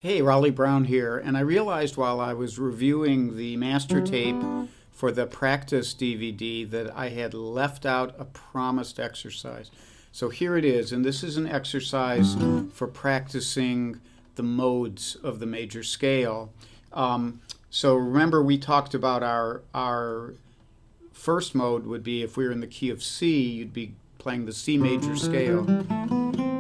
Hey, Raleigh Brown here, and I realized while I was reviewing the master tape for the practice DVD that I had left out a promised exercise. So here it is, and this is an exercise for practicing the modes of the major scale. So remember we talked about our first mode would be if we were in the key of C, you'd be playing the C major scale.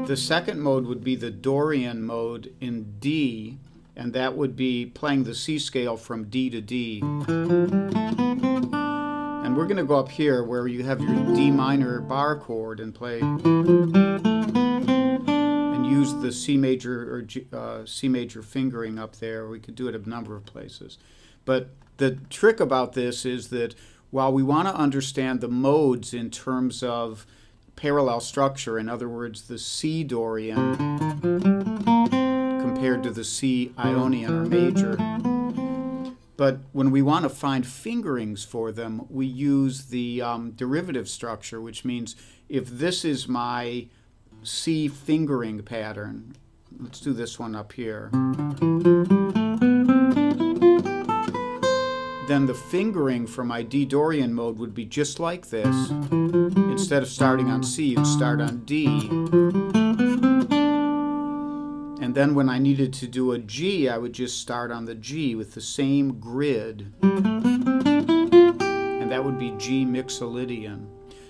The second mode would be the Dorian mode in D, and that would be playing the C scale from D to D. And we're going to go up here where you have your D minor bar chord and play and use the C major or C major fingering up there. We could do it a number of places. But the trick about this is that while we want to understand the modes in terms of parallel structure, in other words, the C Dorian compared to the C Ionian or major. But when we want to find fingerings for them, we use the derivative structure, which means if this is my C fingering pattern, let's do this one up here, then the fingering for my D Dorian mode would be just like this. Instead of starting on C, you'd start on D. And then when I needed to do a G, I would just start on the G with the same grid. And that would be G Mixolydian.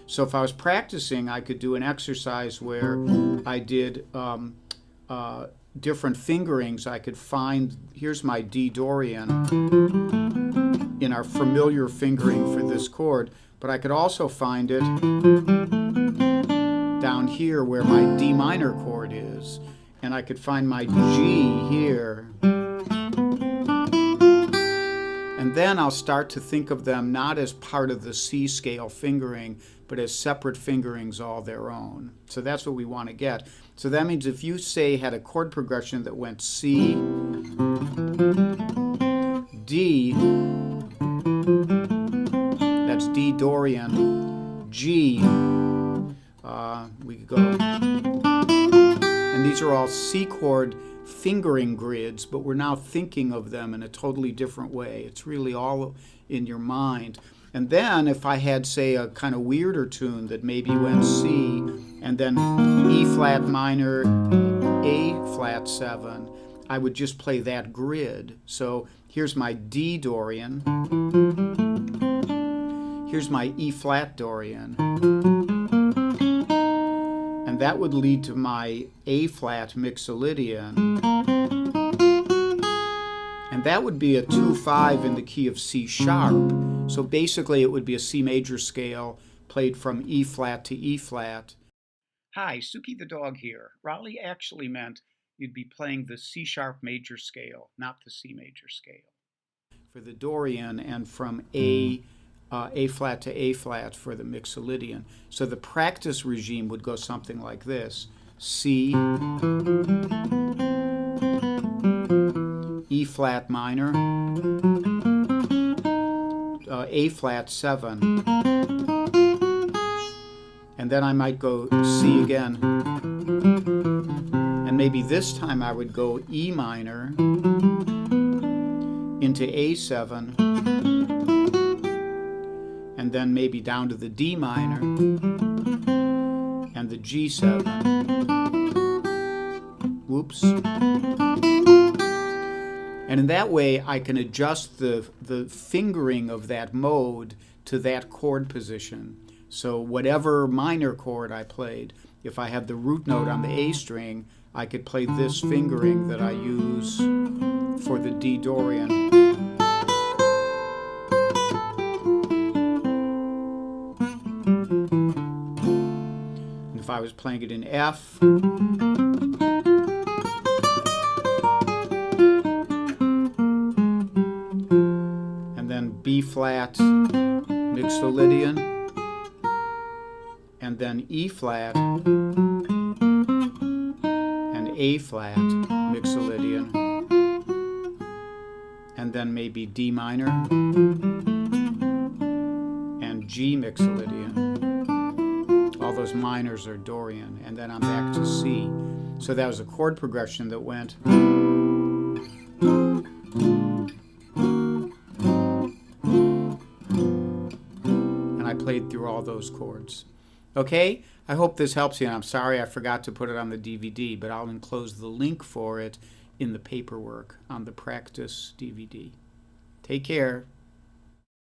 So if I was practicing, I could do an exercise where I did different fingerings. I could find, here's my D Dorian in our familiar fingering for this chord, but I could also find it down here where my D minor chord is, and I could find my G here. And then I'll start to think of them not as part of the C scale fingering, but as separate fingerings all their own. So that's what we want to get. So that means if you, say, had a chord progression that went C, D, that's D Dorian, G, we could go, and these are all C chord fingering grids, but we're now thinking of them in a totally different way. It's really all in your mind. And then if I had, say, a kind of weirder tune that maybe went C and then E flat minor, A flat 7, I would just play that grid. So here's my D Dorian, here's my E flat Dorian, and that would lead to my A flat Mixolydian, and that would be a 2-5 in the key of C sharp. So basically it would be a C major scale played from E flat to E flat. Hi, Suki the dog here. Raleigh actually meant you'd be playing the C sharp major scale, not the C major scale, for the Dorian, and from A flat to A flat for the Mixolydian. So the practice regime would go something like this: C, E flat minor, A flat 7, and then I might go C again, and maybe this time I would go E minor into A7, and then maybe down to the D minor and the G7. Whoops. And in that way, I can adjust the fingering of that mode to that chord position. So whatever minor chord I played, if I had the root note on the A string, I could play this fingering that I use for the D Dorian. And if I was playing it in F, B flat Mixolydian, and then E flat and A flat Mixolydian, and then maybe D minor and G Mixolydian. All those minors are Dorian, and then I'm back to C. So that was a chord progression that went played through all those chords. Okay? I hope this helps you, and I'm sorry I forgot to put it on the DVD, but I'll enclose the link for it in the paperwork on the practice DVD. Take care.